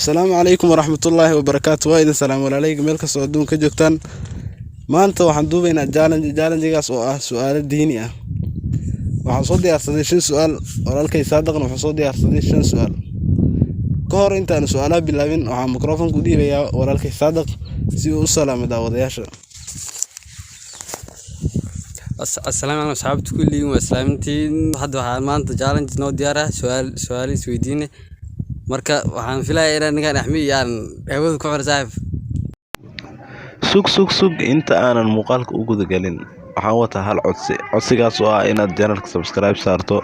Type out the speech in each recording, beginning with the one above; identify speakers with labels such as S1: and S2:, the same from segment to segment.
S1: السلام عليكم ورحمة الله وبركاته. وإذا سلام عليكم ملك السعودون كجوكتان. ما أنت وحندوبين جالن جيجاس سؤال ديني وحصودي أرصدي شن سؤال ورالكي صادقنا وحصودي أرصدي شن سؤال كهر أنت أنا سؤالها باللابين وعم ميكروفون كودي بيا ورالكي صادق سيو السلام داود ياشا.
S2: السلام عليكم صحابتي كل يوم وسلامتين حد ما أنت جالن جنود دياره سؤالي سويديني marka waxaan filayaa inaan ninkan axmiyaan awood ku xirsaaf
S3: sug inta aanan muuqaalka u guda galin waxaan wataa hal codsigaas oo ah inaad channelka subscribe saarto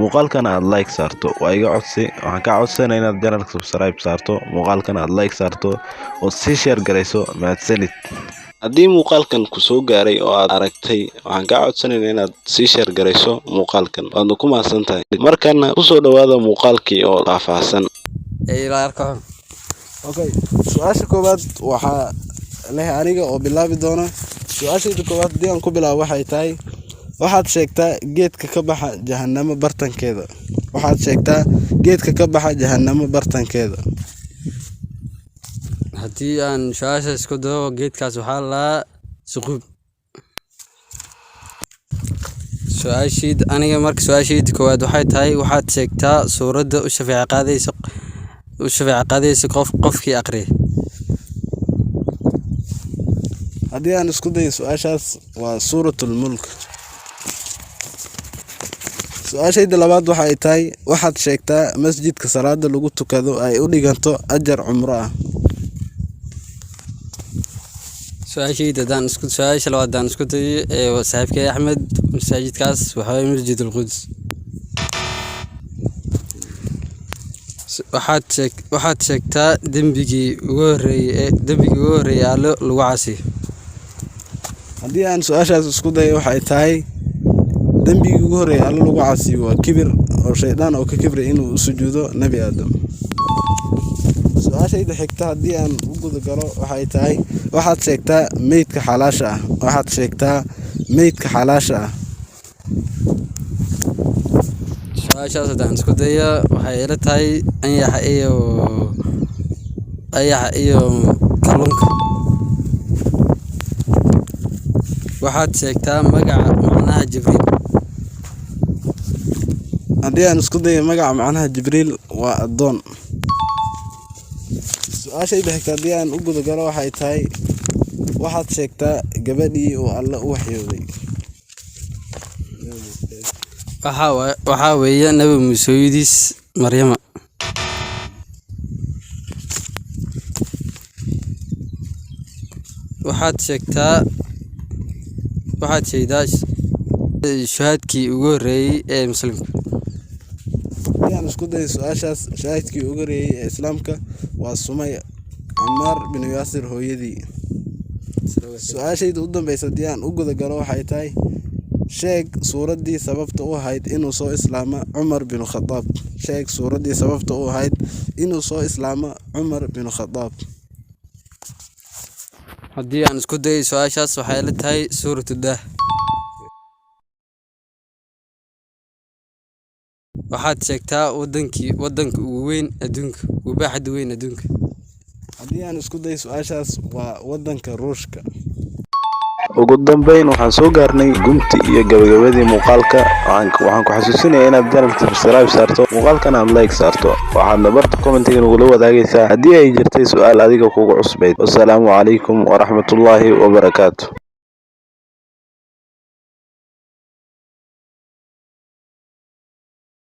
S3: muuqaalkana aad like saarto waa iga waxaan ka codsanayaa inaad channelka subscribe saarto muuqaalkana aad like saarto oo si share gareyso mahadsanid haddii muuqaalkan ku soo gaaray oo aad aragtay waxaan ka codsanayaa inaad si share gareyso muuqaalkan waad ku mahadsantahay markana ku soo dhawaada muuqaalkii oo faahfaahsan
S1: Okay, su'aasha koowaad waxa leh aniga oo bilaabi doona. Su'aashayda koowaad diiwaan ku bilaabo waxay tahay waxaad sheegtaa geedka ka baxa jahannamo bartankeeda. Waxaad sheegtaa geedka ka baxa jahannamo bartankeeda.
S2: haddii aan su'aasha isku dayo geedkaas waxaa la suqub aniga marka su'aashayda koowaad waxay tahay waxaad sheegtaa suuradda u shafeec qaadaysa qofkii aqriya
S1: haddii aan isku dayo su'aashaas waa suuratul mulk. su'aashayda labaad waxay tahay waxaad sheegtaa masjidka salaada lagu tukado ay u dhiganto ajar cumro ah.
S2: su'aasha labaad daan isku dayo saaxiibkay Axmed masaajidkaas waxa weeye Masjidul Quds. waxaad sheegtaa dembigii ugu horeeyay Alle lagu caasiyo
S1: haddii aan su'aashaas isku dayo waxay tahay dembigii ugu horeeyay Alle lagu caasiyo waa kibir oo shaydaan oo ka kibray inuu u sujuudo nabi aadam. su'aashayda xigta haddii aan u guda galo waxay tahay waxaad sheegtaa meydka xalaasha ah. waxaad sheegtaa meydka xalaasha ah.
S2: su'aashaas haddaan isku dayo waxay ila tahay ayaxa iyo kalluunka. waxaad sheegtaa magaca macnaha Jibriil
S1: haddii aan isku dayo magaca macnaha Jibriil waa addoon. su'aashayda xigta haddii aan u guda galo waxay tahay waxaad sheegtaa gabadhii oo Alle u waxyooday.
S2: waxaa weeye nabi muuse hooyadiis maryama. waxaad sheegtaa shahaadkii ugu horeeyay ee muslimka.
S1: haddii aan isku dayo su'aashaas shahaadkii ugu horeeyay ee islaamka waa Sumaya Camaar bin Yaasir hooyadii. su'aashayda u dambaysa haddii aan u guda galo waxay tahay sheeg suuraddii sababta u ahayd inuu soo islaamo Cumar bin Khataab. sheeg suuraddii sababta u ahayd inuu soo islaamo Cumar bin Khataab.
S2: haddii aan isku dayo su'aashaas waxay la tahay suuratu Daah. waxaad sheegtaa waddanka ugu weyn adduunka ugu baaxadda weyn adduunka.
S1: haddii aan isku dayo su'aashaas waa waddanka Ruushka.
S3: ugu dambeyn waxaan soo gaarnay gunti iyo gabagabadii muuqaalka waxaan ku xasuusinayaa inaad channelka subscribe saarto muuqaalkana aad like saarto waxaadna barta commentiga nagula wadaagaysaa haddii ay jirtay su'aal adiga kugu cusbayd. wassalaamu calaykum waraxmatullaahi wabarakaatu.